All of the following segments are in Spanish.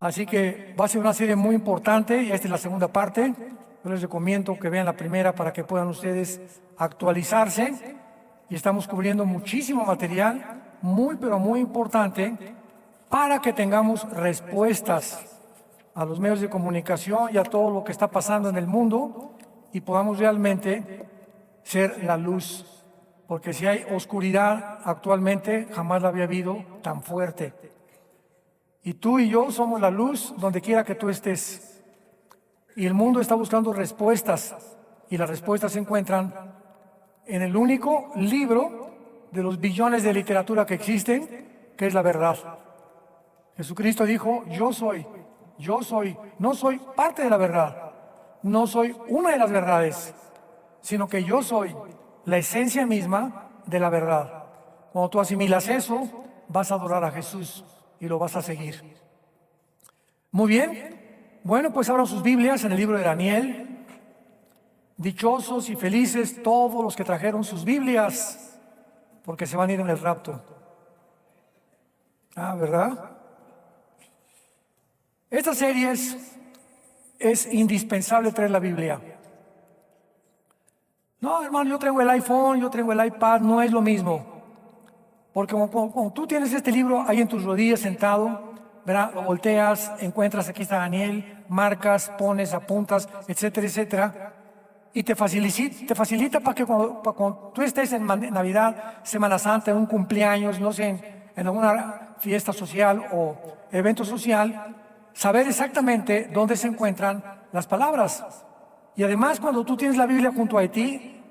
Así que va a ser una serie muy importante y esta es la segunda parte. Yo les recomiendo que vean la primera para que puedan ustedes actualizarse. Y estamos cubriendo muchísimo material, muy pero muy importante, para que tengamos respuestas a los medios de comunicación y a todo lo que está pasando en el mundo y podamos realmente ser la luz. Porque si hay oscuridad actualmente, jamás la había habido tan fuerte. Y tú y yo somos la luz donde quiera que tú estés. Y el mundo está buscando respuestas. Y las respuestas se encuentran en el único libro de los billones de literatura que existen, que es la verdad. Jesucristo dijo, yo soy, no soy parte de la verdad, no soy una de las verdades, sino que yo soy la esencia misma de la verdad. Cuando tú asimilas eso, vas a adorar a Jesús y lo vas a seguir. Muy bien, bueno, pues abran sus Biblias en el libro de Daniel. Dichosos y felices todos los que trajeron sus Biblias, porque se van a ir en el rapto. ¿Verdad? Esta serie es indispensable traer la Biblia. No, hermano, yo traigo el iPhone, yo traigo el iPad, no es lo mismo. Porque cuando tú tienes este libro ahí en tus rodillas sentado, ¿verdad? Lo volteas, encuentras, aquí está Daniel, marcas, pones, apuntas, etcétera, etcétera. Y te facilita para que cuando tú estés en Navidad, Semana Santa, en un cumpleaños, no sé, en alguna fiesta social o evento social, saber exactamente dónde se encuentran las palabras. Y además, cuando tú tienes la Biblia junto a ti,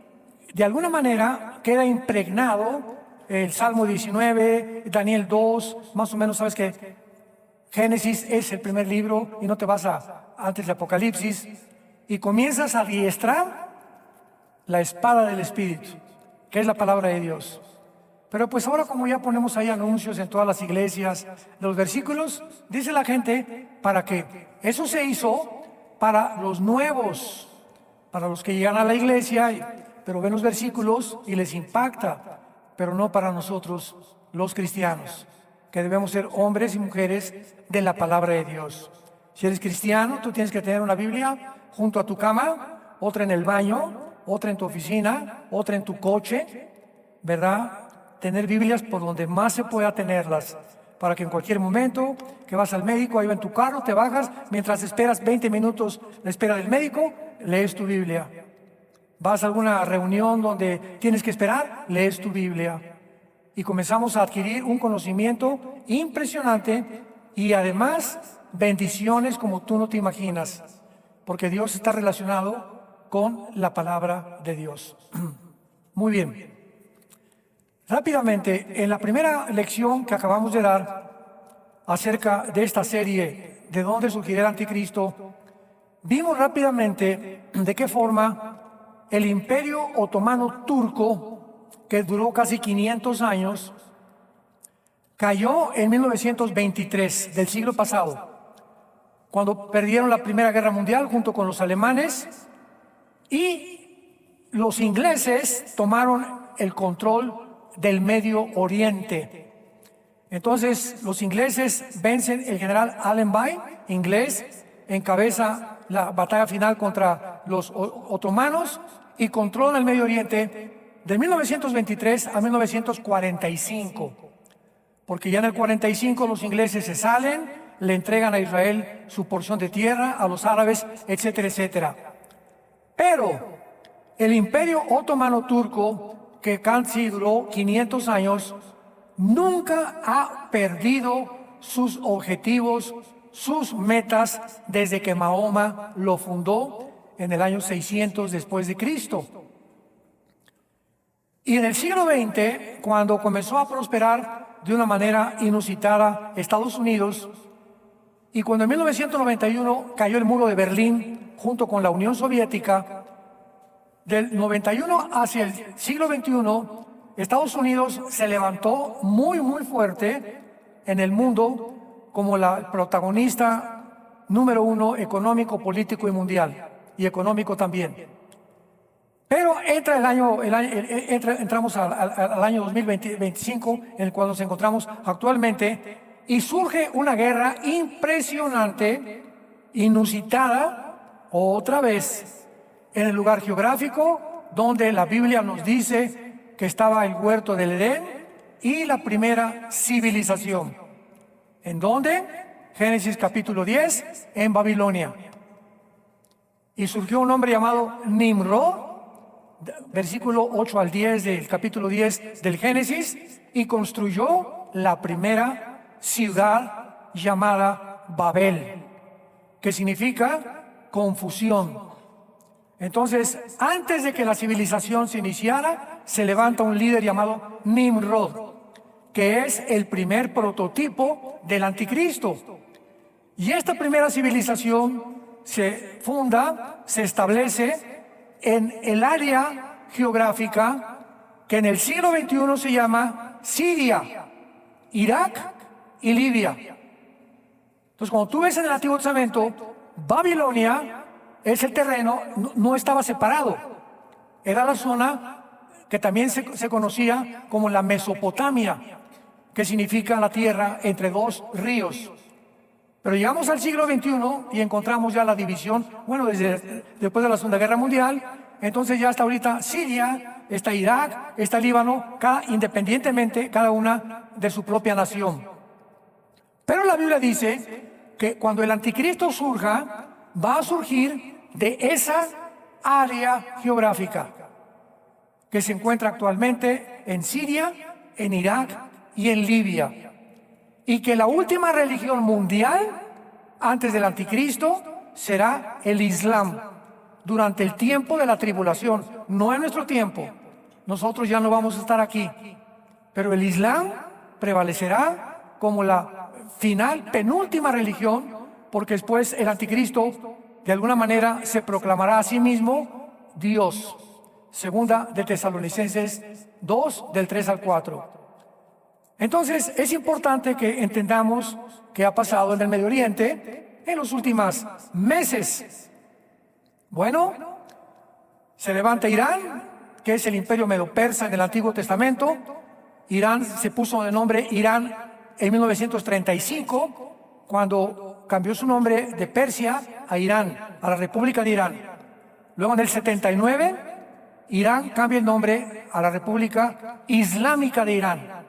de alguna manera queda impregnado el Salmo 19, Daniel 2, más o menos sabes que Génesis es el primer libro y no te vas antes de Apocalipsis, y comienzas a adiestrar la espada del Espíritu, que es la palabra de Dios. Pero pues ahora, como ya ponemos ahí anuncios en todas las iglesias, los versículos, dice la gente, ¿para qué? Eso se hizo para los nuevos, para los que llegan a la iglesia, pero ven los versículos y les impacta, pero no para nosotros, los cristianos, que debemos ser hombres y mujeres de la palabra de Dios. Si eres cristiano, tú tienes que tener una Biblia junto a tu cama, otra en el baño, otra en tu oficina, otra en tu coche, ¿verdad? Tener Biblias por donde más se pueda tenerlas, para que en cualquier momento que vas al médico, ahí va en tu carro, te bajas, mientras esperas 20 minutos la espera del médico, lees tu Biblia. Vas a alguna reunión donde tienes que esperar, lees tu Biblia. Y comenzamos a adquirir un conocimiento impresionante y además bendiciones como tú no te imaginas, porque Dios está relacionado con la palabra de Dios. Muy bien. Rápidamente, en la primera lección que acabamos de dar acerca de esta serie, de dónde surgirá el anticristo, vimos rápidamente de qué forma el Imperio Otomano Turco, que duró casi 500 años, cayó en 1923 del siglo pasado, cuando perdieron la Primera Guerra Mundial junto con los alemanes, y los ingleses tomaron el control del Medio Oriente. Entonces los ingleses vencen, el general Allenby, inglés, encabeza la batalla final contra los otomanos y controla el Medio Oriente de 1923 a 1945, porque ya en el 45 los ingleses se salen, le entregan a Israel su porción de tierra, a los árabes, etcétera, etcétera. Pero el Imperio Otomano Turco, que casi duró 500 años, nunca ha perdido sus objetivos, sus metas, desde que Mahoma lo fundó en el año 600 después de Cristo. Y en el siglo XX, cuando comenzó a prosperar de una manera inusitada Estados Unidos, y cuando en 1991 cayó el muro de Berlín junto con la Unión Soviética, del 91 hacia el siglo XXI, Estados Unidos se levantó muy, muy fuerte en el mundo como la protagonista número uno económico, político y mundial, y económico también. Pero entramos al año 2025, en el cual nos encontramos actualmente, y surge una guerra impresionante, inusitada, otra vez, en el lugar geográfico donde la Biblia nos dice que estaba el huerto del Edén y la primera civilización. ¿En dónde? Génesis capítulo 10, en Babilonia. Y surgió un hombre llamado Nimrod, versículo 8 al 10 del capítulo 10 del Génesis, y construyó la primera ciudad llamada Babel, que significa confusión. Entonces, antes de que la civilización se iniciara, se levanta un líder llamado Nimrod, que es el primer prototipo del anticristo. Y esta primera civilización se funda, se establece en el área geográfica que en el siglo XXI se llama Siria, Irak y Libia. Entonces, cuando tú ves en el Antiguo Testamento, Babilonia es el terreno, no estaba separado. Era la zona que también se conocía como la Mesopotamia, que significa la tierra entre dos ríos. Pero llegamos al siglo XXI y encontramos ya la división, bueno, después de la Segunda Guerra Mundial, entonces ya está ahorita Siria, está Irak, está Líbano, independientemente, cada una de su propia nación. Pero la Biblia dice que cuando el anticristo surja, va a surgir de esa área geográfica que se encuentra actualmente en Siria, en Irak y en Libia. Y que la última religión mundial, antes del anticristo, será el Islam, durante el tiempo de la tribulación, no en nuestro tiempo. Nosotros ya no vamos a estar aquí, pero el Islam prevalecerá como la final, penúltima religión, porque después el anticristo, de alguna manera, se proclamará a sí mismo Dios. Segunda de Tesalonicenses 2, del 3 al 4. Entonces, es importante que entendamos qué ha pasado en el Medio Oriente en los últimos meses. Bueno, se levanta Irán, que es el imperio medo-persa en el Antiguo Testamento. Irán se puso de nombre Irán en 1935, cuando cambió su nombre de Persia a Irán, a la República de Irán. Luego en el 79, Irán cambia el nombre a la República Islámica de Irán.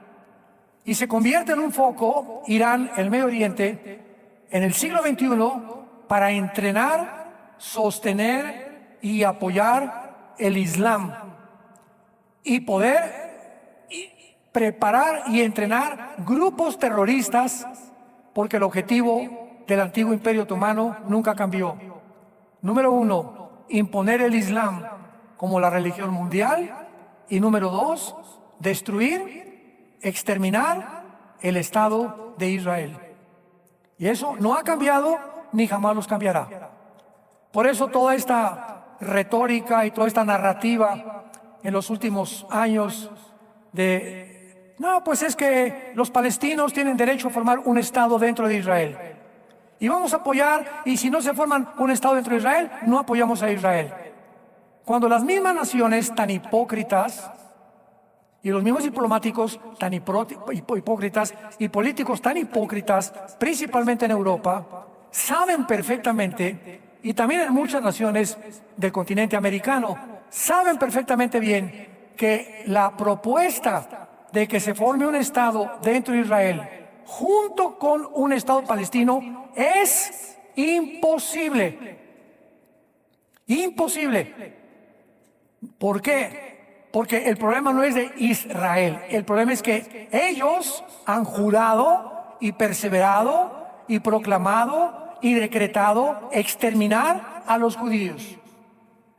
Y se convierte en un foco, Irán, el Medio Oriente, en el siglo XXI, para entrenar, sostener y apoyar el Islam. Y poder preparar y entrenar grupos terroristas, porque el objetivo del antiguo imperio otomano nunca cambió. Número 1, imponer el Islam como la religión mundial. Y número 2, destruir, exterminar el Estado de Israel. Y eso no ha cambiado ni jamás los cambiará. Por eso toda esta retórica y toda esta narrativa en los últimos años de, no, pues es que los palestinos tienen derecho a formar un Estado dentro de Israel. Y vamos a apoyar, y si no se forman un Estado dentro de Israel, no apoyamos a Israel. Cuando las mismas naciones tan hipócritas, y los mismos diplomáticos tan hipócritas y políticos tan hipócritas, principalmente en Europa, saben perfectamente, y también en muchas naciones del continente americano, saben perfectamente bien que la propuesta de que se forme un Estado dentro de Israel junto con un Estado palestino es imposible. Imposible. ¿Por qué? Porque el problema no es de Israel, el problema es que ellos han jurado y perseverado y proclamado y decretado exterminar a los judíos.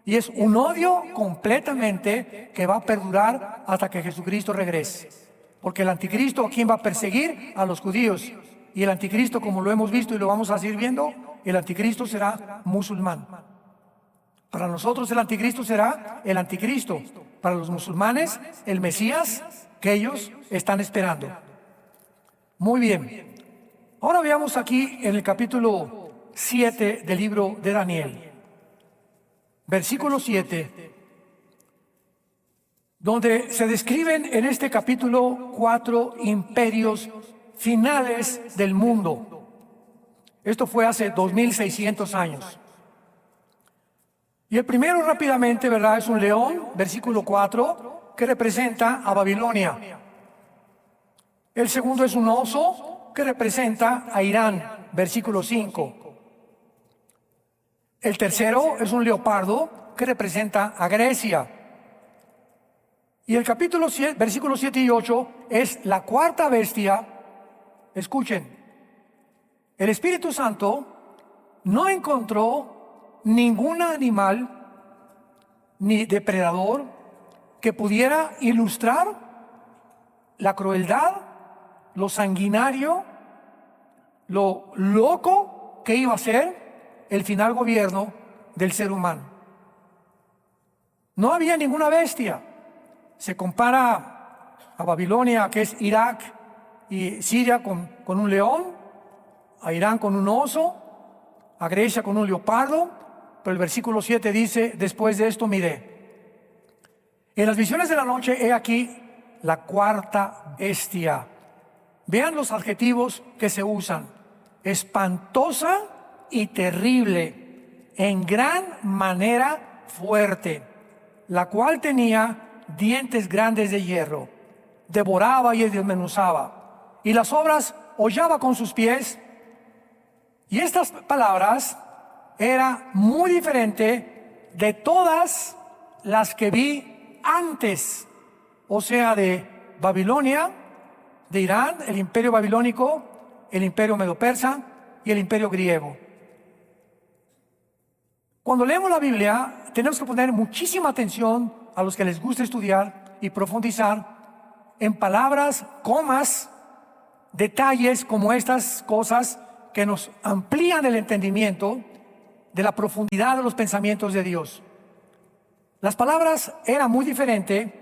Y es un odio completamente que va a perdurar hasta que Jesucristo regrese. Porque el anticristo, ¿a quién va a perseguir? A los judíos. Y el anticristo, como lo hemos visto y lo vamos a seguir viendo, el anticristo será musulmán. Para nosotros el anticristo será el anticristo. Para los musulmanes, el Mesías que ellos están esperando. Muy bien. Ahora veamos aquí en el capítulo 7 del libro de Daniel. Versículo 7. Donde se describen en este capítulo 4 imperios finales del mundo. Esto fue hace 2600 años. Y el primero rápidamente, ¿verdad? Es un león, versículo 4, que representa a Babilonia. El segundo es un oso, que representa a Irán, versículo 5. El tercero es un leopardo, que representa a Grecia. Y el capítulo 7, versículos 7 y 8, es la cuarta bestia. Escuchen, el Espíritu Santo no encontró ningún animal ni depredador que pudiera ilustrar la crueldad, lo sanguinario, lo loco que iba a ser el final gobierno del ser humano. No había ninguna bestia. Se compara a Babilonia, que es Irak, y Siria con un león, a Irán con un oso, a Grecia con un leopardo, pero el versículo 7 dice, después de esto miré. En las visiones de la noche, he aquí la cuarta bestia. Vean los adjetivos que se usan: espantosa y terrible, en gran manera fuerte, la cual tenía dientes grandes de hierro, devoraba y desmenuzaba, y las obras hollaba con sus pies. Y estas palabras era muy diferente de todas las que vi antes, o sea, de Babilonia, de Irán, el imperio babilónico, el imperio medo-persa y el imperio griego. Cuando leemos la Biblia, tenemos que poner muchísima atención a los que les gusta estudiar y profundizar en palabras, comas, detalles como estas cosas que nos amplían el entendimiento de la profundidad de los pensamientos de Dios. Las palabras eran muy diferentes.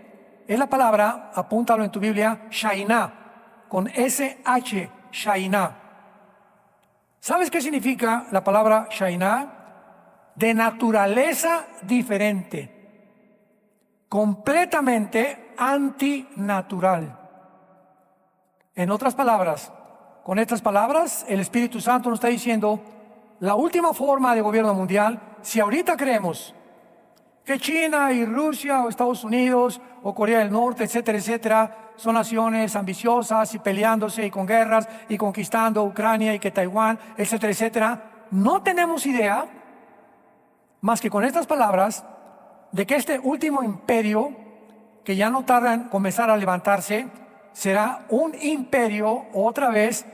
Es la palabra, apúntalo en tu Biblia, Shainá, con SH, Shainá. ¿Sabes qué significa la palabra Shainá? De naturaleza diferente, completamente antinatural. En otras palabras, con estas palabras, el Espíritu Santo nos está diciendo, la última forma de gobierno mundial, si ahorita creemos que China y Rusia o Estados Unidos o Corea del Norte, etcétera, etcétera, son naciones ambiciosas y peleándose y con guerras y conquistando Ucrania y que Taiwán, etcétera, etcétera, no tenemos idea más que con estas palabras de que este último imperio, que ya no tarda en comenzar a levantarse, será un imperio otra vez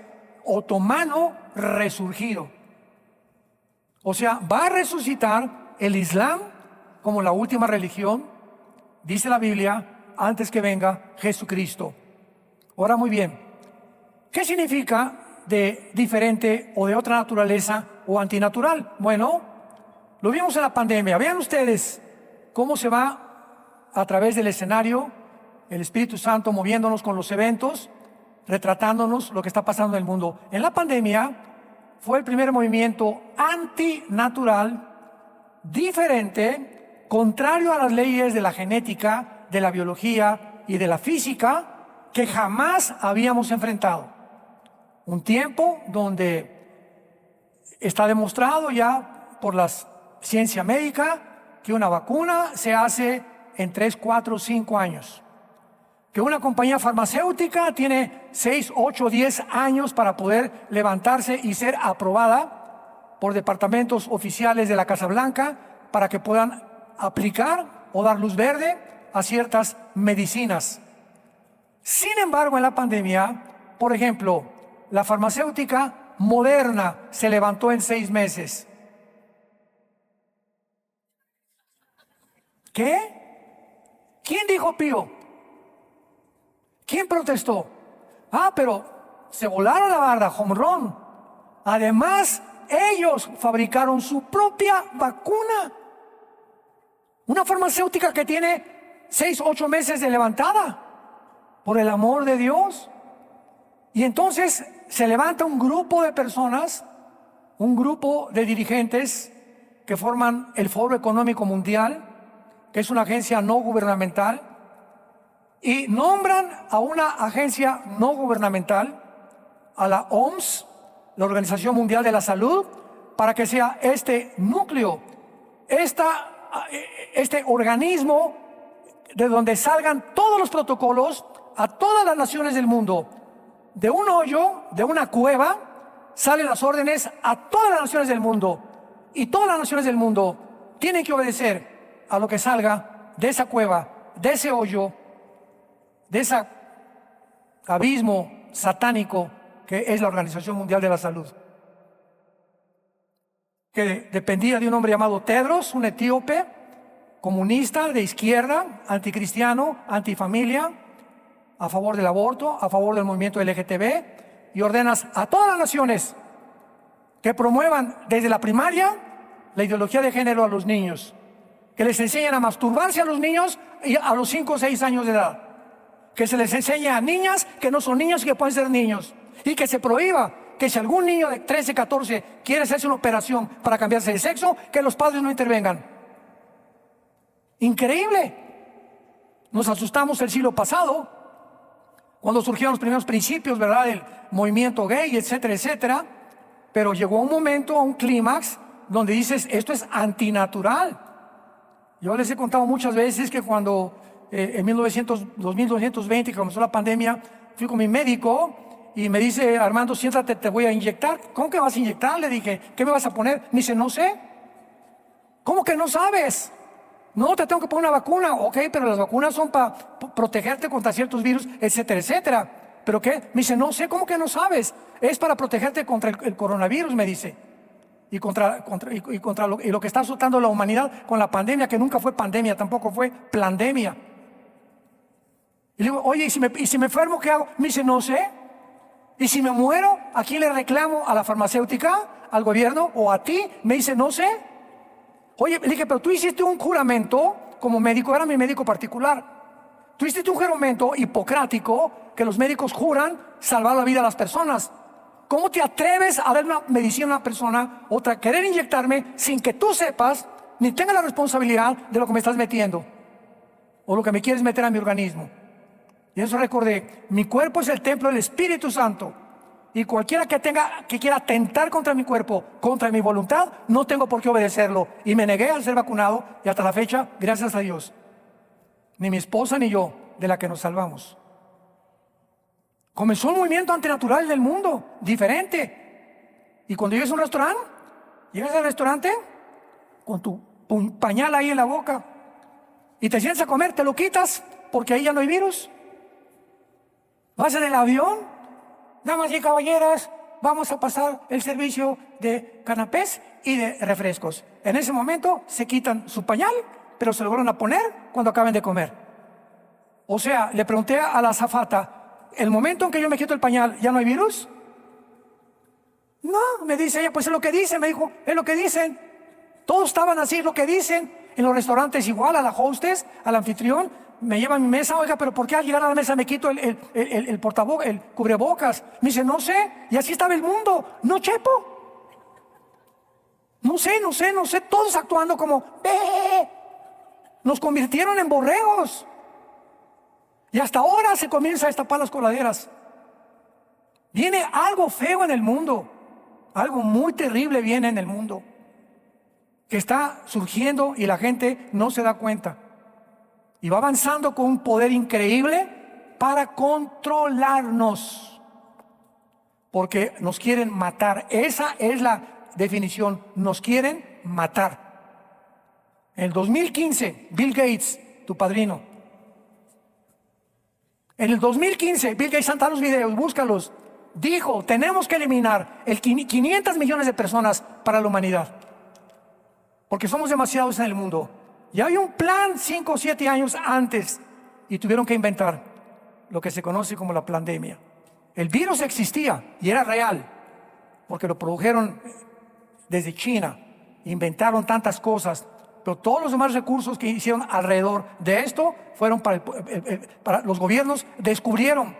otomano resurgido. O sea, va a resucitar el Islam como la última religión, dice la Biblia, antes que venga Jesucristo. Ahora muy bien, ¿qué significa de diferente o de otra naturaleza o antinatural? Bueno, lo vimos en la pandemia. Vean ustedes cómo se va a través del escenario el Espíritu Santo moviéndonos con los eventos, retratándonos lo que está pasando en el mundo. En la pandemia fue el primer movimiento antinatural, diferente, contrario a las leyes de la genética, de la biología y de la física que jamás habíamos enfrentado. Un tiempo donde está demostrado ya por la ciencia médica que una vacuna se hace en 3, 4, 5 años. Que una compañía farmacéutica tiene 6, 8, 10 años para poder levantarse y ser aprobada por departamentos oficiales de la Casa Blanca para que puedan aplicar o dar luz verde a ciertas medicinas. Sin embargo, en la pandemia, por ejemplo, la farmacéutica Moderna se levantó en 6 meses. ¿Qué? ¿Quién dijo pío? ¿Quién protestó? Pero se volaron la barda, home run. Además, ellos fabricaron su propia vacuna. Una farmacéutica que tiene 6, 8 meses de levantada, por el amor de Dios. Y entonces se levanta un grupo de personas, un grupo de dirigentes que forman el Foro Económico Mundial, que es una agencia no gubernamental, y nombran a una agencia no gubernamental a la OMS, la Organización Mundial de la Salud, para que sea este núcleo, este organismo de donde salgan todos los protocolos a todas las naciones del mundo. De un hoyo, de una cueva, salen las órdenes a todas las naciones del mundo. Y todas las naciones del mundo tienen que obedecer a lo que salga de esa cueva, de ese hoyo, de ese abismo satánico que es la Organización Mundial de la Salud, que dependía de un hombre llamado Tedros, un etíope, comunista, de izquierda, anticristiano, antifamilia, a favor del aborto, a favor del movimiento LGTB, y ordenas a todas las naciones que promuevan desde la primaria la ideología de género a los niños, que les enseñen a masturbarse a los niños a los 5 o 6 años de edad, que se les enseñe a niñas que no son niños y que pueden ser niños, y que se prohíba que si algún niño de 13, 14 quiere hacerse una operación para cambiarse de sexo, que los padres no intervengan. Increíble. Nos asustamos el siglo pasado, cuando surgieron los primeros principios, ¿verdad?, del movimiento gay, etcétera, etcétera. Pero llegó un momento, un clímax, donde dices, esto es antinatural. Yo les he contado muchas veces que cuando en 2220, que comenzó la pandemia, fui con mi médico y me dice, Armando, siéntate, te voy a inyectar. ¿Cómo que vas a inyectar? Le dije, ¿qué me vas a poner? Me dice, no sé. ¿Cómo que no sabes? No, te tengo que poner una vacuna. Ok, pero las vacunas son para protegerte contra ciertos virus, etcétera, etcétera. ¿Pero qué? Me dice, no sé. ¿Cómo que no sabes? Es para protegerte contra el coronavirus, me dice. Y contra lo que está azotando la humanidad con la pandemia, que nunca fue pandemia, tampoco fue plandemia. Y le digo, oye, ¿y si me enfermo, qué hago? Me dice, no sé. ¿Y si me muero, a quién le reclamo? ¿A la farmacéutica? ¿Al gobierno? ¿O a ti? Me dice, no sé. Oye, le dije, pero tú hiciste un juramento como médico, era mi médico particular. Tú hiciste un juramento hipocrático que los médicos juran salvar la vida a las personas. ¿Cómo te atreves a dar una medicina a una persona, otra, querer inyectarme sin que tú sepas ni tengas la responsabilidad de lo que me estás metiendo o lo que me quieres meter a mi organismo? Y eso recordé, mi cuerpo es el templo del Espíritu Santo, y cualquiera que quiera atentar contra mi cuerpo, contra mi voluntad, no tengo por qué obedecerlo. Y me negué al ser vacunado, y hasta la fecha, gracias a Dios, ni mi esposa ni yo, de la que nos salvamos. Comenzó un movimiento antinatural del mundo, diferente. Y cuando llegas al restaurante con tu pañal ahí en la boca y te sientas a comer, te lo quitas porque ahí ya no hay virus. Vas en el avión, damas y caballeros, vamos a pasar el servicio de canapés y de refrescos. En ese momento se quitan su pañal, pero se lo van a poner cuando acaben de comer. O sea, le pregunté a la azafata, ¿el momento en que yo me quito el pañal ya no hay virus? No, me dice ella, pues es lo que dicen, me dijo, es lo que dicen. Todos estaban así, es lo que dicen. En los restaurantes igual, a la hostess, al anfitrión, me lleva a mi mesa, oiga, pero ¿por qué al llegar a la mesa me quito el cubrebocas? Me dice, no sé, y así estaba el mundo, no, Chepo. No sé, todos actuando como, nos convirtieron en borregos. Y hasta ahora se comienza a destapar las coladeras. Viene algo feo en el mundo, algo muy terrible viene en el mundo, que está surgiendo y la gente no se da cuenta. Y va avanzando con un poder increíble para controlarnos, porque nos quieren matar. Esa es la definición, nos quieren matar. En el 2015, Bill Gates, tu padrino. En el 2015, Bill Gates, están los videos, búscalos. Dijo, tenemos que eliminar 500 millones de personas para la humanidad, porque somos demasiados en el mundo. Y hay un plan 5 o 7 años antes, y tuvieron que inventar lo que se conoce como la pandemia. El virus existía y era real, porque lo produjeron desde China, inventaron tantas cosas, pero todos los demás recursos que hicieron alrededor de esto fueron para los gobiernos. Descubrieron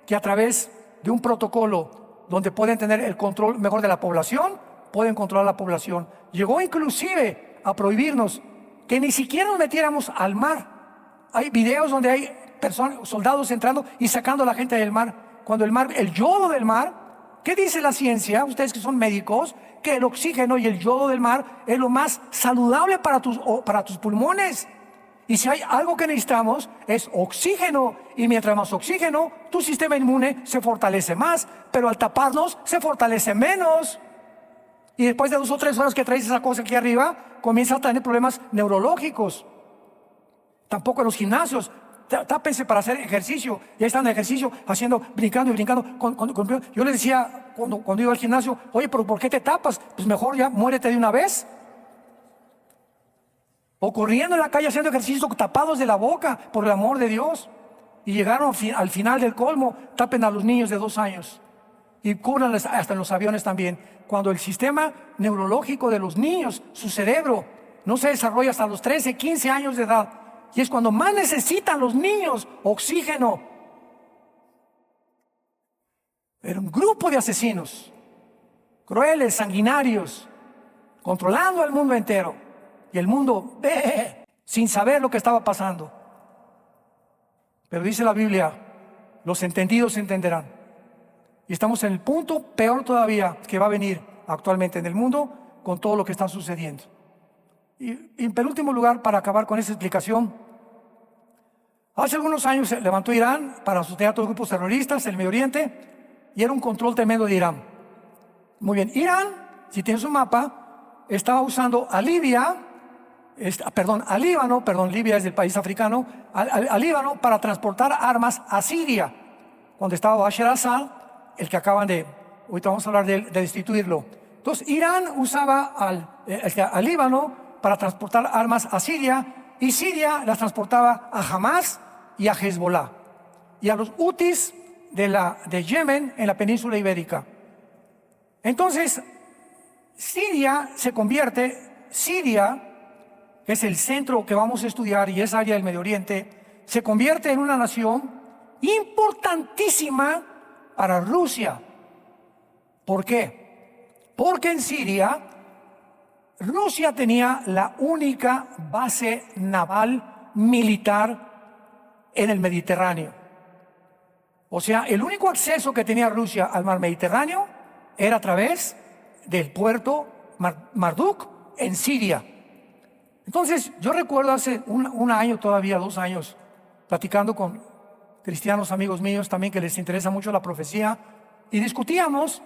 que a través de un protocolo donde pueden tener el control mejor de la población, pueden controlar la población. Llegó inclusive a prohibirnos que ni siquiera nos metiéramos al mar. Hay videos donde hay soldados entrando y sacando a la gente del mar, cuando el yodo del mar ¿Qué dice la ciencia? Ustedes que son médicos, que el oxígeno y el yodo del mar es lo más saludable para tus pulmones. Y si hay algo que necesitamos es oxígeno, y mientras más oxígeno, tu sistema inmune se fortalece más, pero al taparnos se fortalece menos. Y después de 2 o 3 horas que traes esa cosa aquí arriba, comienza a tener problemas neurológicos. Tampoco en los gimnasios. Tápense para hacer ejercicio. Ya están en ejercicio, haciendo, brincando y brincando. Yo les decía cuando iba al gimnasio, oye, pero ¿por qué te tapas? Pues mejor ya muérete de una vez. O corriendo en la calle haciendo ejercicio tapados de la boca, por el amor de Dios. Y llegaron al final del colmo, tapen a los niños de 2 años. Y cúbranles hasta en los aviones también. Cuando el sistema neurológico de los niños, su cerebro, no se desarrolla hasta los 13, 15 años de edad. Y es cuando más necesitan los niños oxígeno. Era un grupo de asesinos, crueles, sanguinarios, controlando al mundo entero. Y el mundo sin saber lo que estaba pasando. Pero dice la Biblia, los entendidos entenderán. Y estamos en el punto peor todavía que va a venir actualmente en el mundo con todo lo que está sucediendo. Y en penúltimo lugar, para acabar con esa explicación, hace algunos años se levantó Irán para sostener a todos los grupos terroristas en el Medio Oriente, y era un control tremendo de Irán. Muy bien, Irán, si tienes un mapa, estaba usando a Líbano, Libia es del país africano, a Líbano para transportar armas a Siria, cuando estaba Bashar al-Assad, el que ahorita vamos a hablar de destituirlo. Entonces, Irán usaba al Líbano para transportar armas a Siria, y Siria las transportaba a Hamas y a Hezbollah, y a los Hutis de Yemen en la península ibérica. Entonces, Siria, que es el centro que vamos a estudiar y es área del Medio Oriente, se convierte en una nación importantísima para Rusia. ¿Por qué? Porque en Siria, Rusia tenía la única base naval militar en el Mediterráneo. O sea, el único acceso que tenía Rusia al mar Mediterráneo era a través del puerto Marduk en Siria. Entonces, yo recuerdo hace un año todavía, 2 años, platicando con cristianos amigos míos también que les interesa mucho la profecía, y discutíamos,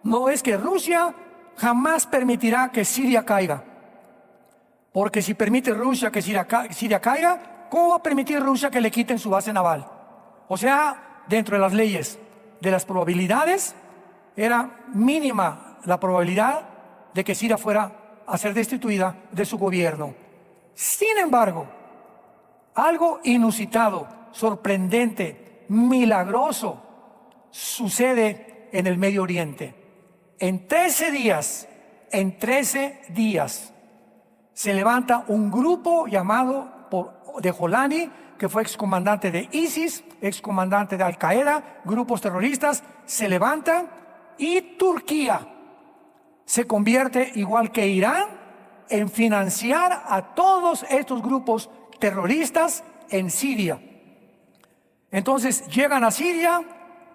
no es que Rusia jamás permitirá que Siria caiga, porque si permite Rusia que Siria caiga, ¿cómo va a permitir Rusia que le quiten su base naval? O sea, dentro de las leyes de las probabilidades, era mínima la probabilidad de que Siria fuera a ser destituida de su gobierno. Sin embargo, algo inusitado, sorprendente, milagroso sucede en el Medio Oriente. En 13 días se levanta un grupo llamado de Jolani, que fue excomandante de ISIS, excomandante de Al Qaeda, grupos terroristas, se levantan, y Turquía se convierte, igual que Irán, en financiar a todos estos grupos terroristas en Siria. Entonces llegan a Siria,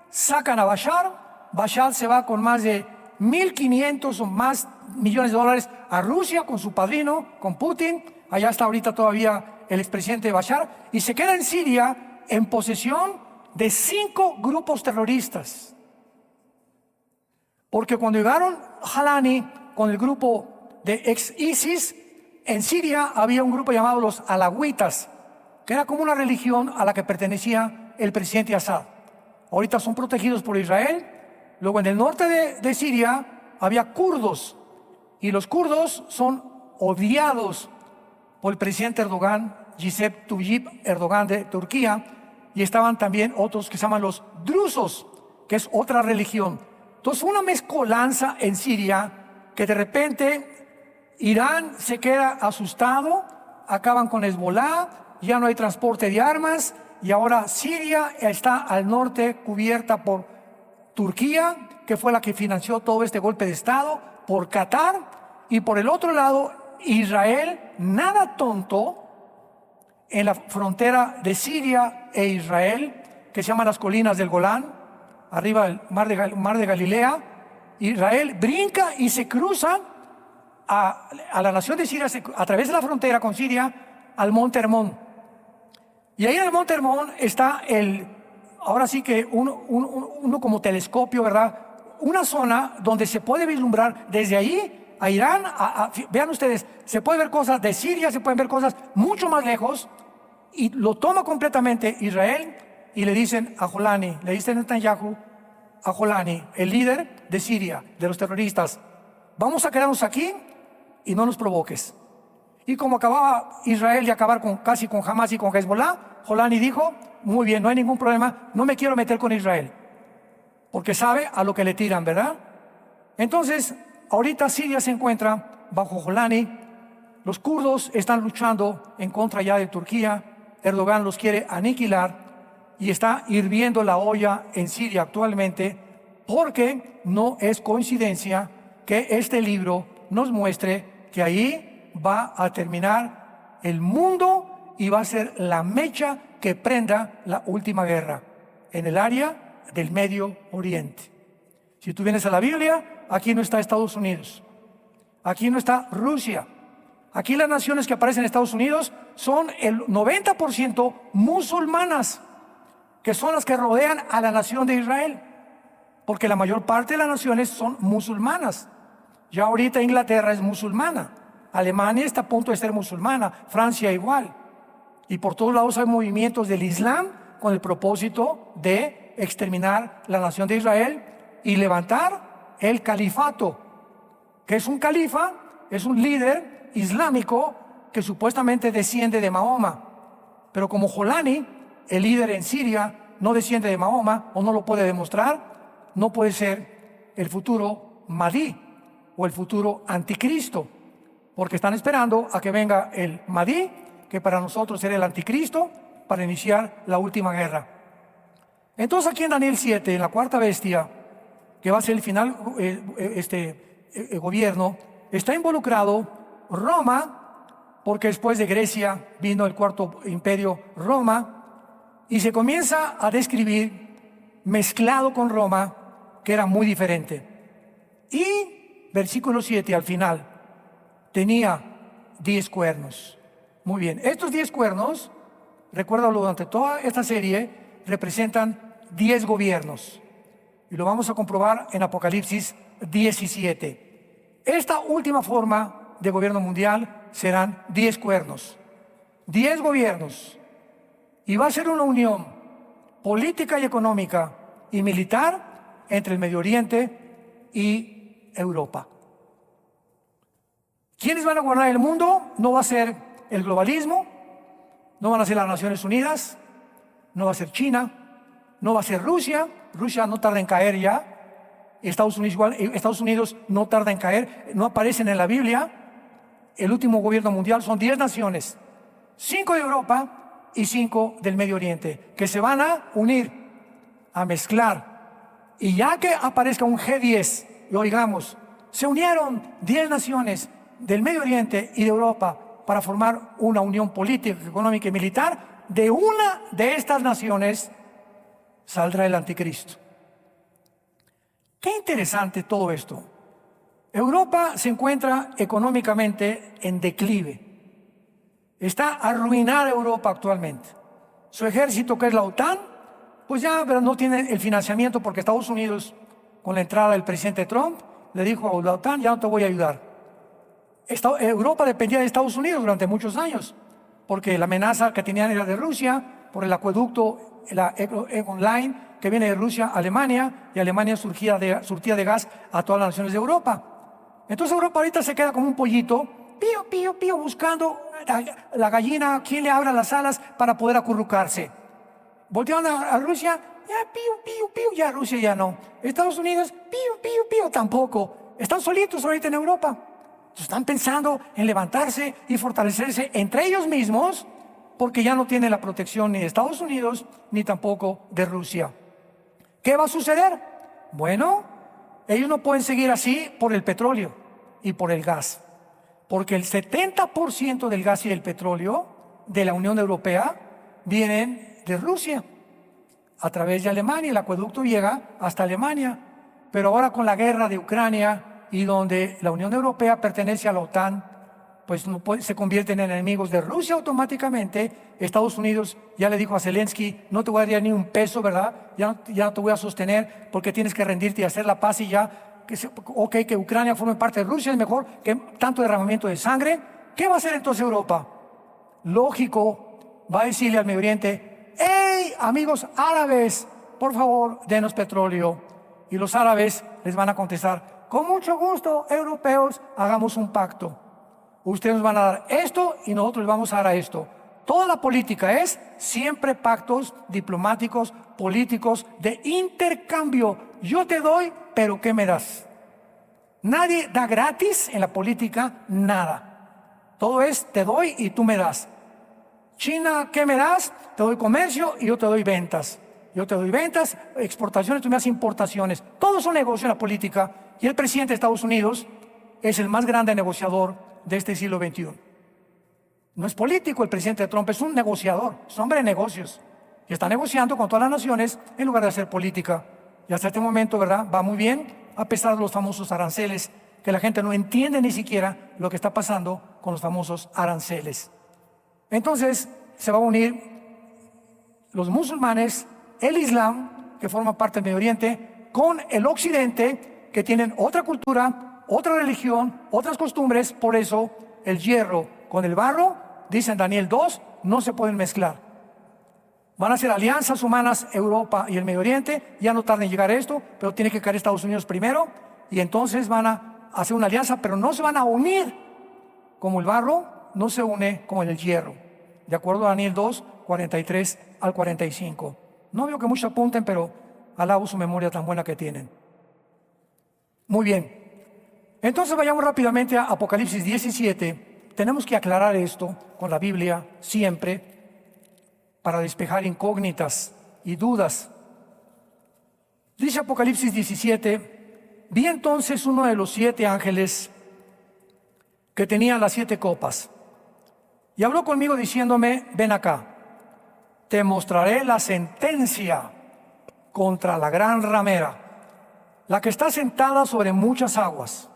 sacan a Bashar se va con más de 1.500 o más millones de dólares a Rusia con su padrino, con Putin. Allá está ahorita todavía el expresidente Bashar, y se queda en Siria en posesión de 5 grupos terroristas. Porque cuando llegaron Jalani con el grupo de ex-ISIS, en Siria había un grupo llamado los alawitas, que era como una religión a la que pertenecía el presidente Assad. Ahorita son protegidos por Israel. Luego en el norte de Siria había kurdos, y los kurdos son odiados por el presidente Erdogan, Recep Tayyip Erdogan de Turquía, y estaban también otros que se llaman los drusos, que es otra religión. Entonces, una mezcolanza en Siria, que de repente Irán se queda asustado, acaban con Hezbollah, ya no hay transporte de armas, y ahora Siria está al norte cubierta por Turquía, que fue la que financió todo este golpe de Estado, por Qatar, y por el otro lado Israel, nada tonto, en la frontera de Siria e Israel, que se llaman las colinas del Golán, arriba del mar de Galilea. Israel brinca y se cruza a la nación de Siria, a través de la frontera con Siria, al monte Hermón. Y ahí en el monte Hermón está ahora sí que uno como telescopio, ¿verdad? Una zona donde se puede vislumbrar desde ahí a Irán, vean ustedes, se puede ver cosas de Siria, se pueden ver cosas mucho más lejos, y lo toma completamente Israel, y le dicen a Jolani, le dicen a Netanyahu, a Jolani, el líder de Siria, de los terroristas, vamos a quedarnos aquí y no nos provoques. Y como acababa Israel de acabar casi con Hamas y con Hezbollah, Jolani dijo, muy bien, no hay ningún problema, no me quiero meter con Israel, porque sabe a lo que le tiran, ¿verdad? Entonces, ahorita Siria se encuentra bajo Jolani, los kurdos están luchando en contra ya de Turquía, Erdogan los quiere aniquilar, y está hirviendo la olla en Siria actualmente, porque no es coincidencia que este libro nos muestre que ahí va a terminar el mundo y va a ser la mecha que prenda la última guerra en el área del Medio Oriente. Si tú vienes a la Biblia, aquí no está Estados Unidos, aquí no está Rusia. Aquí las naciones que aparecen en Estados Unidos son el 90% musulmanas, que son las que rodean a la nación de Israel, porque la mayor parte de las naciones son musulmanas. Ya ahorita Inglaterra es musulmana, Alemania está a punto de ser musulmana, Francia igual. Y por todos lados hay movimientos del Islam con el propósito de exterminar la nación de Israel y levantar el califato, que es un califa, es un líder islámico que supuestamente desciende de Mahoma. Pero como Jolani, el líder en Siria, no desciende de Mahoma o no lo puede demostrar, no puede ser el futuro Mahdi o el futuro anticristo, porque están esperando a que venga el Mahdi, que para nosotros será el anticristo, para iniciar la última guerra. Entonces aquí en Daniel 7, en la cuarta bestia, que va a ser el final gobierno, está involucrado Roma, porque después de Grecia vino el cuarto imperio, Roma, y se comienza a describir mezclado con Roma, que era muy diferente. Y versículo 7 al final, tenía 10 cuernos. Muy bien, estos 10 cuernos, recuérdalo, durante toda esta serie, representan 10 gobiernos. Y lo vamos a comprobar en Apocalipsis 17. Esta última forma de gobierno mundial serán 10 cuernos, 10 gobiernos. Y va a ser una unión política y económica y militar entre el Medio Oriente y Europa. ¿Quiénes van a gobernar el mundo? No va a ser el globalismo, no van a ser las Naciones Unidas, no va a ser China, no va a ser Rusia. Rusia no tarda en caer ya. Estados Unidos igual, Estados Unidos no tarda en caer, no aparecen en la Biblia. El último gobierno mundial son 10 naciones, 5 de Europa y 5 del Medio Oriente, que se van a unir, a mezclar. Y ya que aparezca un G10, y oigamos, se unieron 10 naciones del Medio Oriente y de Europa para formar una unión política, económica y militar. De una de estas naciones saldrá el anticristo. Qué interesante todo esto. Europa se encuentra económicamente en declive. Está arruinada Europa actualmente. Su ejército, que es la OTAN, pues ya no tiene el financiamiento, porque Estados Unidos, con la entrada del presidente Trump, le dijo a la OTAN, ya no te voy a ayudar. Europa dependía de Estados Unidos durante muchos años, porque la amenaza que tenían era de Rusia, por el acueducto, la Egon Line, que viene de Rusia a Alemania, y Alemania surtía de gas a todas las naciones de Europa. Entonces Europa ahorita se queda como un pollito, pío, pío, pío, buscando la gallina, quien le abra las alas para poder acurrucarse. Voltearon a Rusia, ya pío, pío, pío, ya Rusia ya no. Estados Unidos, pío, pío, pío, tampoco. Están solitos ahorita en Europa. Entonces están pensando en levantarse y fortalecerse entre ellos mismos, porque ya no tienen la protección ni de Estados Unidos ni tampoco de Rusia. ¿Qué va a suceder? Bueno, ellos no pueden seguir así por el petróleo y por el gas, porque el 70% del gas y del petróleo de la Unión Europea vienen de Rusia. a través de Alemania. El acueducto llega hasta Alemania. Pero ahora con la guerra de Ucrania y donde la Unión Europea pertenece a la OTAN, pues no se convierten en enemigos de Rusia automáticamente. Estados Unidos ya le dijo a Zelensky: no te voy a dar ni un peso, ¿verdad? Ya no te voy a sostener porque tienes que rendirte y hacer la paz y ya. Que Ucrania forme parte de Rusia es mejor que tanto derramamiento de sangre. ¿Qué va a hacer entonces Europa? Lógico, va a decirle al Medio Oriente: ¡hey, amigos árabes, por favor, denos petróleo! Y los árabes les van a contestar: con mucho gusto, europeos, hagamos un pacto. Ustedes nos van a dar esto y nosotros les vamos a dar a esto. Toda la política es siempre pactos diplomáticos, políticos, de intercambio. Yo te doy, pero ¿qué me das? Nadie da gratis en la política nada. Todo es te doy y tú me das. China, ¿qué me das? Te doy comercio y yo te doy ventas. Yo te doy ventas, exportaciones, tú me das importaciones. Todo es un negocio en la política. Y el presidente de Estados Unidos es el más grande negociador de este siglo XXI. No es político el presidente Trump, es un negociador, es un hombre de negocios. Y está negociando con todas las naciones en lugar de hacer política. Y hasta este momento, ¿verdad?, va muy bien, a pesar de los famosos aranceles, que la gente no entiende ni siquiera lo que está pasando con los famosos aranceles. Entonces, se va a unir los musulmanes, el Islam, que forma parte del Medio Oriente, con el Occidente, que tienen otra cultura, otra religión, otras costumbres. Por eso el hierro con el barro, dice en Daniel 2, no se pueden mezclar. Van a hacer alianzas humanas Europa y el Medio Oriente. Ya no tarda en llegar esto, pero tiene que caer Estados Unidos primero. Y entonces van a hacer una alianza, pero no se van a unir como el barro no se une como el hierro. De acuerdo a Daniel 2, 43 al 45. No veo que muchos apunten, pero alabo su memoria tan buena que tienen. Muy bien. Entonces vayamos rápidamente a Apocalipsis 17. Tenemos que aclarar esto con la Biblia siempre para despejar incógnitas y dudas. Dice Apocalipsis 17: vi entonces uno de los 7 ángeles que tenía las 7 copas, y habló conmigo diciéndome: ven acá, te mostraré la sentencia contra la gran ramera, la que está sentada sobre muchas aguas,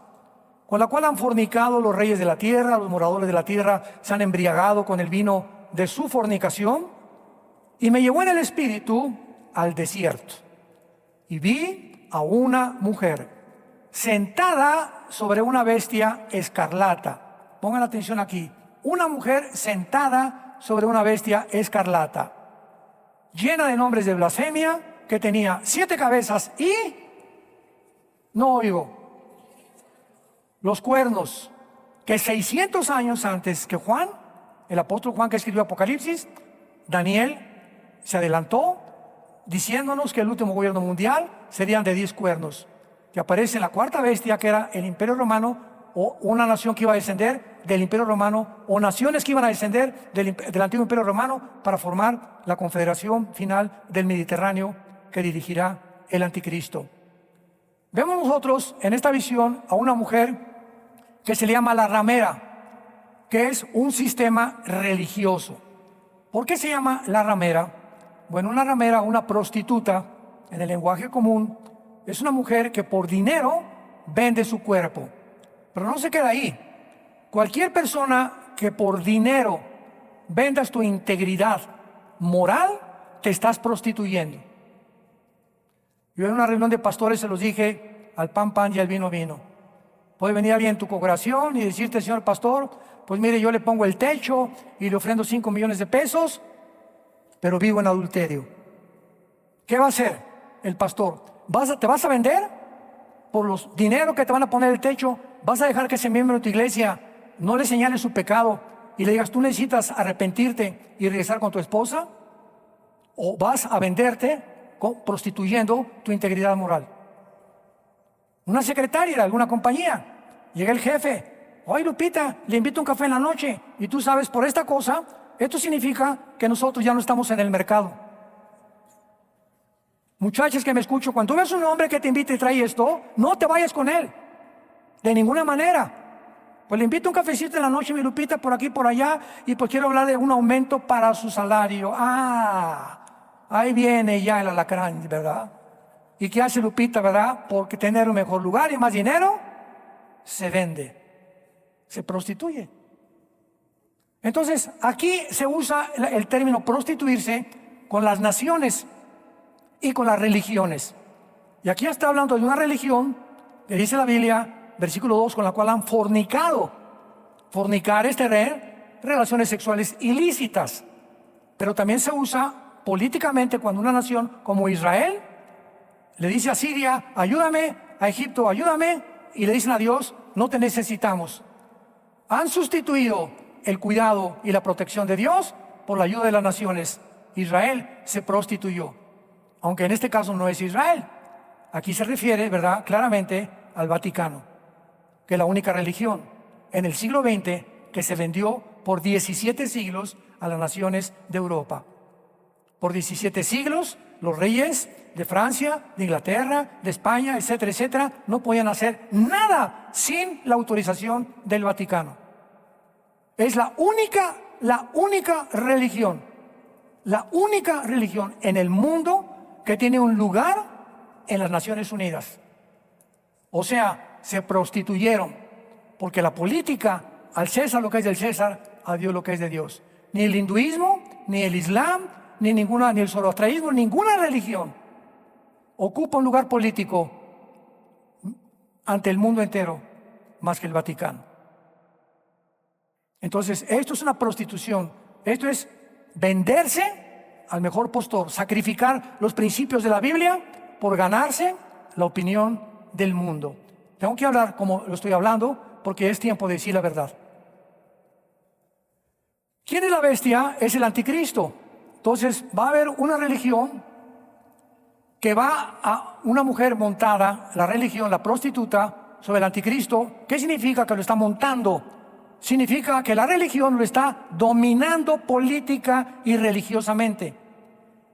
con la cual han fornicado los reyes de la tierra. Los moradores de la tierra se han embriagado con el vino de su fornicación. Y me llevó en el espíritu al desierto, y vi a una mujer sentada sobre una bestia escarlata. Pongan atención aquí: una mujer sentada sobre una bestia escarlata, llena de nombres de blasfemia, que tenía 7 cabezas y, no oigo, los cuernos, que 600 años antes que Juan, el apóstol Juan que escribió Apocalipsis, Daniel se adelantó diciéndonos que el último gobierno mundial serían de 10 cuernos, que aparece en la 4ª bestia, que era el Imperio Romano, o una nación que iba a descender del Imperio Romano, o naciones que iban a descender del antiguo Imperio Romano para formar la confederación final del Mediterráneo que dirigirá el anticristo. Vemos nosotros en esta visión a una mujer que se le llama la ramera, que es un sistema religioso. ¿Por qué se llama la ramera? Bueno, una ramera, una prostituta, en el lenguaje común, es una mujer que por dinero vende su cuerpo. Pero no se queda ahí. Cualquier persona que por dinero vendas tu integridad moral, te estás prostituyendo. Yo en una reunión de pastores se los dije: al pan pan y al vino vino. Puede venir alguien en tu congregación y decirte: señor pastor, pues mire, yo le pongo el techo y le ofrendo 5 millones de pesos, pero vivo en adulterio. ¿Qué va a hacer el pastor? ¿Te vas a vender por los dinero que te van a poner el techo? ¿Vas a dejar que ese miembro de tu iglesia no le señale su pecado y le digas: tú necesitas arrepentirte y regresar con tu esposa? ¿O vas a venderte prostituyendo tu integridad moral? Una secretaria de alguna compañía, llega el jefe: oye, Lupita, le invito a un café en la noche, y tú sabes, por esta cosa, esto significa que nosotros ya no estamos en el mercado. Muchachas que me escucho, cuando tú ves un hombre que te invita y trae esto, no te vayas con él, de ninguna manera. Pues le invito a un cafecito en la noche, mi Lupita, por aquí, por allá, y pues quiero hablar de un aumento para su salario. ahí viene ya el alacrán, ¿verdad? ¿Y qué hace Lupita, verdad? Porque tener un mejor lugar y más dinero, se vende, se prostituye. Entonces, aquí se usa el término prostituirse con las naciones y con las religiones. Y aquí está hablando de una religión, que dice la Biblia, versículo 2, con la cual han fornicado. Fornicar es tener relaciones sexuales ilícitas. Pero también se usa políticamente cuando una nación como Israel le dice a Siria, ayúdame, a Egipto, ayúdame, y le dicen a Dios, no te necesitamos. Han sustituido el cuidado y la protección de Dios por la ayuda de las naciones. Israel se prostituyó, aunque en este caso no es Israel. Aquí se refiere, ¿verdad?, claramente al Vaticano, que es la única religión en el siglo XX que se vendió por 17 siglos a las naciones de Europa. Por 17 siglos, los reyes de Francia, de Inglaterra, de España, etcétera, etcétera, no podían hacer nada sin la autorización del Vaticano. Es la única religión en el mundo que tiene un lugar en las Naciones Unidas. O sea, se prostituyeron, porque la política, al César lo que es del César, a Dios lo que es de Dios. Ni el hinduismo, ni el islam, ni el zoroastrianismo, ninguna religión ocupa un lugar político ante el mundo entero más que el Vaticano. Entonces, esto es una prostitución. Esto es venderse al mejor postor, sacrificar los principios de la Biblia por ganarse la opinión del mundo. Tengo que hablar como lo estoy hablando porque es tiempo de decir la verdad. ¿Quién es la bestia? Es el anticristo. Entonces va a haber una religión que va a una mujer montada, la religión, la prostituta, sobre el anticristo. ¿Qué significa que lo está montando? Significa que la religión lo está dominando política y religiosamente.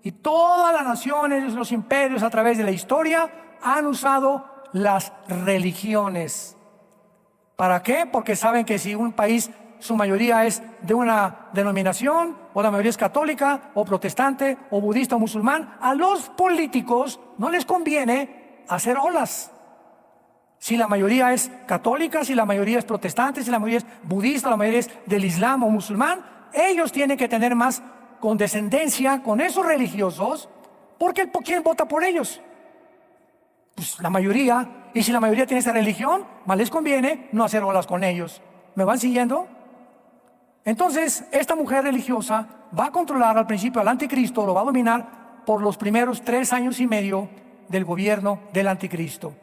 Y todas las naciones, los imperios a través de la historia han usado las religiones. ¿Para qué? Porque saben que si un país, su mayoría es de una denominación, o la mayoría es católica, o protestante, o budista, o musulmán, a los políticos no les conviene hacer olas. Si la mayoría es católica, si la mayoría es protestante, si la mayoría es budista, la mayoría es del islam o musulmán, ellos tienen que tener más condescendencia con esos religiosos, porque ¿quién vota por ellos? Pues la mayoría. Y si la mayoría tiene esa religión, más les conviene no hacer olas con ellos. ¿Me van siguiendo? Entonces, esta mujer religiosa va a controlar al principio al anticristo, lo va a dominar por los primeros 3 años y medio del gobierno del anticristo.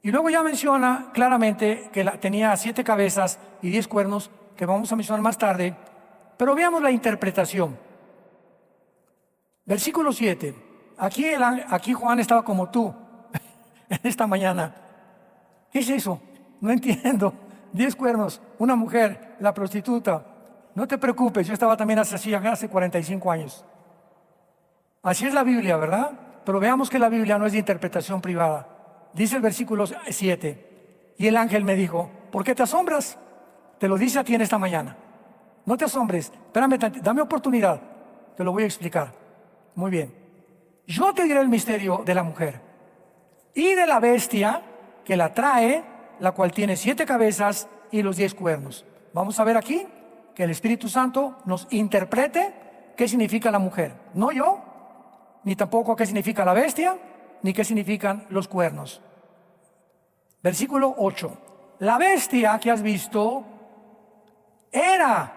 Y luego ya menciona claramente que tenía 7 cabezas y 10 cuernos, que vamos a mencionar más tarde. Pero veamos la interpretación. Versículo 7. Aquí Juan estaba como tú en esta mañana. ¿Qué es eso? No entiendo. 10 cuernos, una mujer, la prostituta. No te preocupes, yo estaba también hace 45 años. Así es la Biblia, ¿verdad? Pero veamos que la Biblia no es de interpretación privada. Dice el versículo 7. Y el ángel me dijo, ¿por qué te asombras? Te lo dice a ti en esta mañana. No te asombres, espérame, dame oportunidad. Te lo voy a explicar. Muy bien. Yo te diré el misterio de la mujer y de la bestia que la trae, la cual tiene 7 cabezas y los 10 cuernos. Vamos a ver aquí que el Espíritu Santo nos interprete qué significa la mujer. No yo, ni tampoco qué significa la bestia, ni qué significan los cuernos. Versículo 8. La bestia que has visto era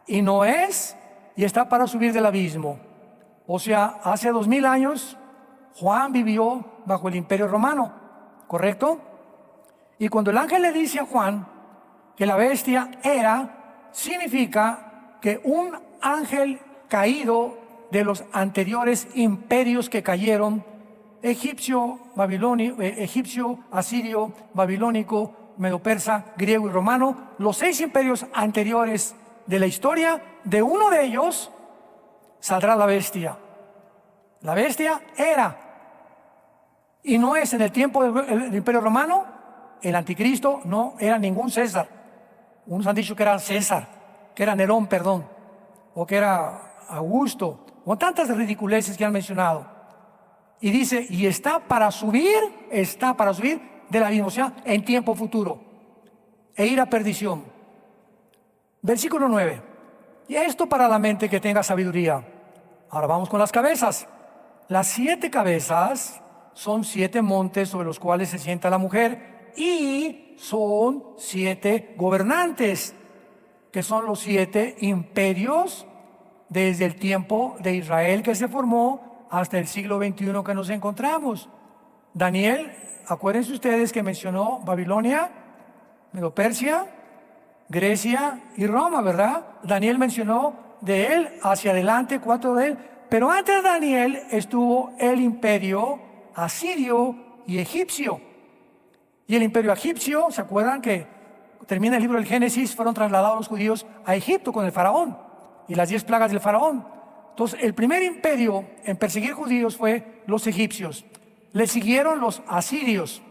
y no es, y está para subir del abismo. O sea, hace 2000 años Juan vivió bajo el Imperio Romano, ¿correcto? Y cuando el ángel le dice a Juan que la bestia era, significa que un ángel caído de los anteriores imperios que cayeron, egipcio, asirio, babilónico, medo-persa, griego y romano, los 6 imperios anteriores de la historia, de uno de ellos saldrá la bestia. La bestia era y no es. En el tiempo del Imperio Romano, el anticristo no era ningún César. Unos han dicho que era César, que era Nerón, perdón, o que era Augusto, con tantas ridiculeces que han mencionado. Y dice, y está para subir del abismo, o sea, en tiempo futuro, e ir a perdición. Versículo 9. Y esto para la mente que tenga sabiduría. Ahora vamos con las cabezas. Las 7 cabezas son 7 montes sobre los cuales se sienta la mujer, y son 7 gobernantes, que son los 7 imperios desde el tiempo de Israel que se formó hasta el siglo XXI que nos encontramos. Daniel, acuérdense ustedes que mencionó Babilonia, Medo-Persia, Grecia y Roma, ¿verdad? Daniel mencionó de él hacia adelante 4 de él, pero antes de Daniel estuvo el imperio asirio y egipcio. Y el imperio egipcio, ¿se acuerdan que termina el libro del Génesis? Fueron trasladados los judíos a Egipto con el faraón y las 10 plagas del faraón. Entonces, el primer imperio en perseguir judíos fue los egipcios. Le siguieron los asirios,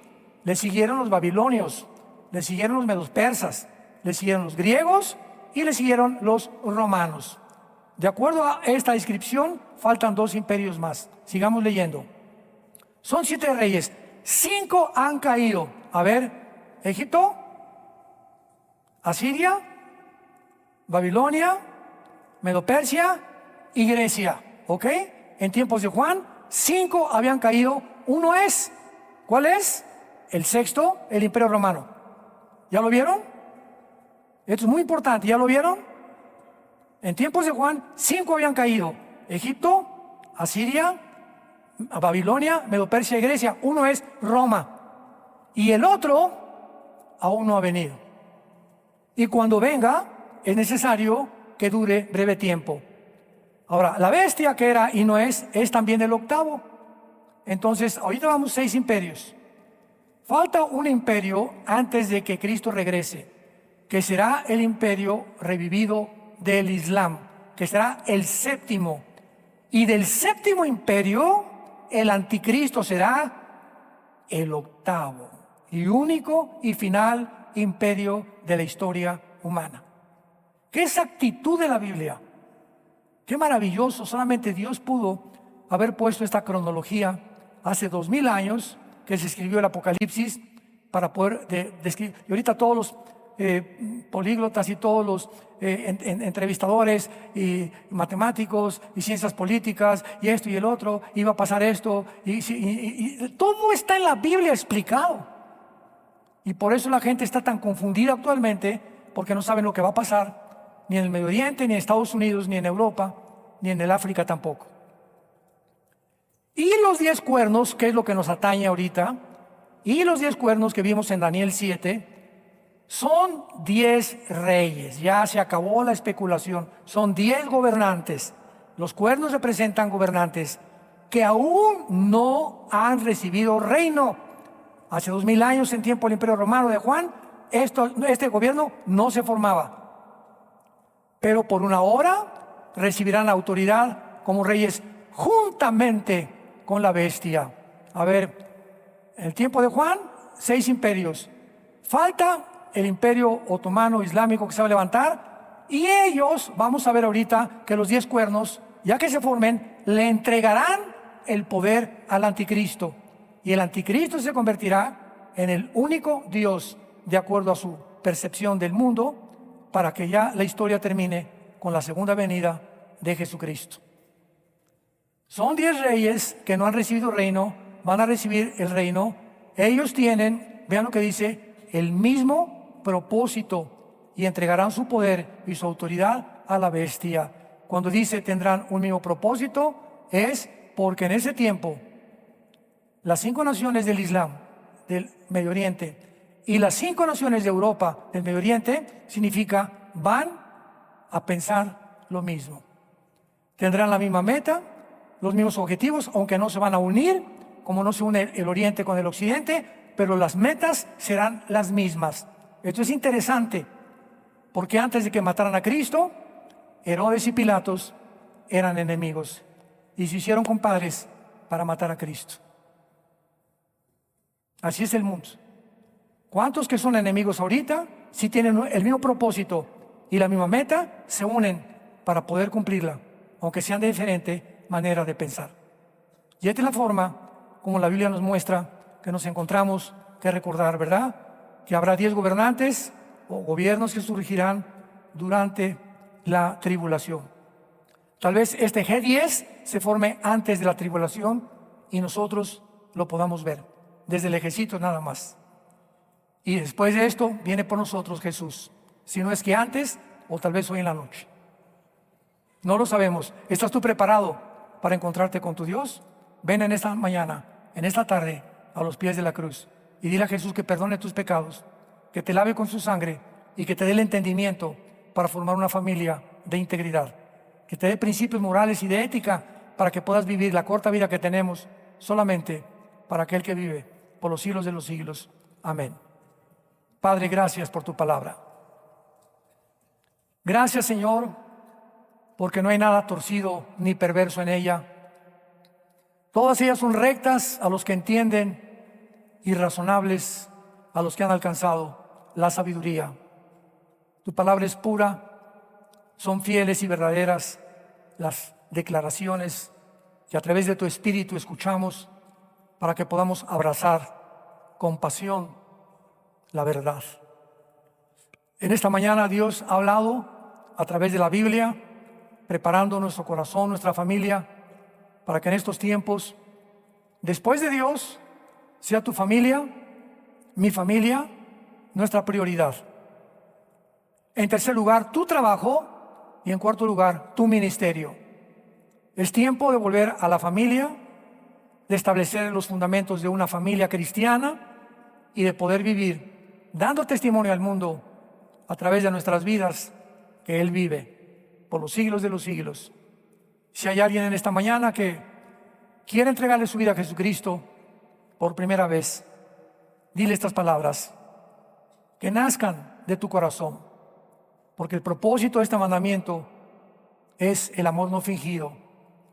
le siguieron los babilonios, le siguieron los medos persas, le siguieron los griegos y le siguieron los romanos. De acuerdo a esta descripción, faltan 2 imperios más. Sigamos leyendo. Son 7 reyes, 5 han caído. A ver, Egipto, Asiria, Babilonia, Medo-Persia y Grecia. ¿Ok? En tiempos de Juan, 5 habían caído. Uno es, ¿cuál es? El sexto, el imperio romano. ¿Ya lo vieron? Esto es muy importante, ¿ya lo vieron? En tiempos de Juan, 5 habían caído. Egipto, Asiria, Babilonia, Medo-Persia y Grecia. Uno es Roma. Y el otro aún no ha venido. Y cuando venga, es necesario que dure breve tiempo. Ahora, la bestia que era y no es también el octavo. Entonces, ahorita vamos 6 imperios. Falta un imperio antes de que Cristo regrese, que será el imperio revivido del Islam, que será el 7º. Y del 7º imperio, el anticristo será el 8º y único y final imperio de la historia humana. ¿Qué exactitud de la Biblia? Qué maravilloso, solamente Dios pudo haber puesto esta cronología hace 2000 años que se escribió el Apocalipsis para poder describir. Y ahorita todos los políglotas y todos los entrevistadores y matemáticos y ciencias políticas y esto y el otro, iba a pasar esto y todo está en la Biblia explicado. Y por eso la gente está tan confundida actualmente, porque no saben lo que va a pasar ni en el Medio Oriente, ni en Estados Unidos, ni en Europa, ni en el África tampoco. Y los 10 cuernos, que es lo que nos atañe ahorita, y los 10 cuernos que vimos en Daniel 7, son 10 reyes. Ya se acabó la especulación. Son 10 gobernantes. Los cuernos representan gobernantes que aún no han recibido reino. Hace 2000 años, en tiempo del Imperio Romano de Juan, este gobierno no se formaba. Pero por una hora recibirán autoridad como reyes juntamente con la bestia. A ver, en el tiempo de Juan, 6 imperios. Falta el imperio otomano islámico que se va a levantar, y ellos, vamos a ver ahorita que los 10 cuernos, ya que se formen, le entregarán el poder al anticristo. Y el anticristo se convertirá en el único Dios de acuerdo a su percepción del mundo, para que ya la historia termine con la segunda venida de Jesucristo. Son 10 reyes que no han recibido reino, van a recibir el reino. Ellos tienen, vean lo que dice, el mismo propósito, y entregarán su poder y su autoridad a la bestia. Cuando dice tendrán un mismo propósito, es porque en ese tiempo las 5 naciones del Islam, del Medio Oriente, y las 5 naciones de Europa, del Medio Oriente, significa van a pensar lo mismo. Tendrán la misma meta, los mismos objetivos, aunque no se van a unir, como no se une el Oriente con el Occidente, pero las metas serán las mismas. Esto es interesante, porque antes de que mataran a Cristo, Herodes y Pilatos eran enemigos y se hicieron compadres para matar a Cristo. Así es el mundo. ¿Cuántos que son enemigos ahorita, si tienen el mismo propósito y la misma meta, se unen para poder cumplirla, aunque sean de diferente manera de pensar. Y esta es la forma como la Biblia nos muestra que nos encontramos que recordar, ¿verdad? Que habrá 10 gobernantes o gobiernos que surgirán durante la tribulación. Tal vez este G10 se forme antes de la tribulación y nosotros lo podamos ver desde el ejército nada más. Y después de esto viene por nosotros Jesús. Si no es que antes o tal vez hoy en la noche. No lo sabemos. ¿Estás tú preparado para encontrarte con tu Dios? Ven en esta mañana, en esta tarde, a los pies de la cruz y dile a Jesús que perdone tus pecados, que te lave con su sangre y que te dé el entendimiento para formar una familia de integridad, que te dé principios morales y de ética para que puedas vivir la corta vida que tenemos solamente para aquel que vive por los siglos de los siglos. Amén. Padre, gracias por tu palabra. Gracias, Señor, porque no hay nada torcido ni perverso en ella. Todas ellas son rectas a los que entienden y razonables a los que han alcanzado la sabiduría. Tu palabra es pura, son fieles y verdaderas las declaraciones que a través de tu Espíritu escuchamos para que podamos abrazar con pasión la verdad. En esta mañana Dios ha hablado a través de la Biblia, preparando nuestro corazón, nuestra familia, para que en estos tiempos, después de Dios, sea tu familia, mi familia, nuestra prioridad. En tercer lugar, tu trabajo y en cuarto lugar, tu ministerio. Es tiempo de volver a la familia, de establecer los fundamentos de una familia cristiana y de poder vivir dando testimonio al mundo a través de nuestras vidas que Él vive por los siglos de los siglos. Si hay alguien en esta mañana que quiere entregarle su vida a Jesucristo por primera vez, dile estas palabras, que nazcan de tu corazón, porque el propósito de este mandamiento es el amor no fingido,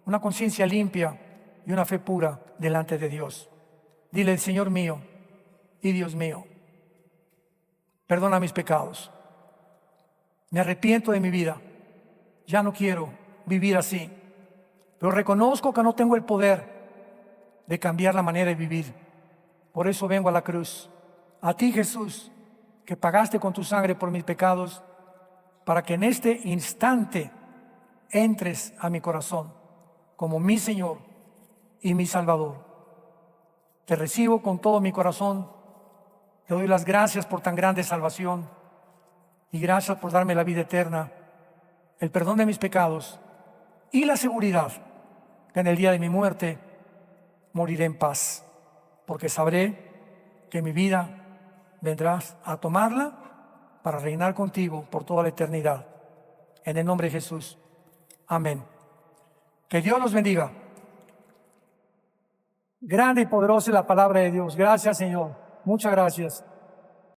una conciencia limpia y una fe pura delante de Dios. Dile, Señor mío y Dios mío, perdona mis pecados, me arrepiento de mi vida, ya no quiero vivir así, pero reconozco que no tengo el poder de cambiar la manera de vivir. Por eso vengo a la cruz, a ti Jesús, que pagaste con tu sangre por mis pecados, para que en este instante entres a mi corazón como mi Señor y mi Salvador. Te recibo con todo mi corazón, te doy las gracias por tan grande salvación y gracias por darme la vida eterna, el perdón de mis pecados y la seguridad que en el día de mi muerte moriré en paz, porque sabré que mi vida vendrás a tomarla para reinar contigo por toda la eternidad. En el nombre de Jesús. Amén. Que Dios los bendiga. Grande y poderosa es la palabra de Dios. Gracias, Señor. Muchas gracias.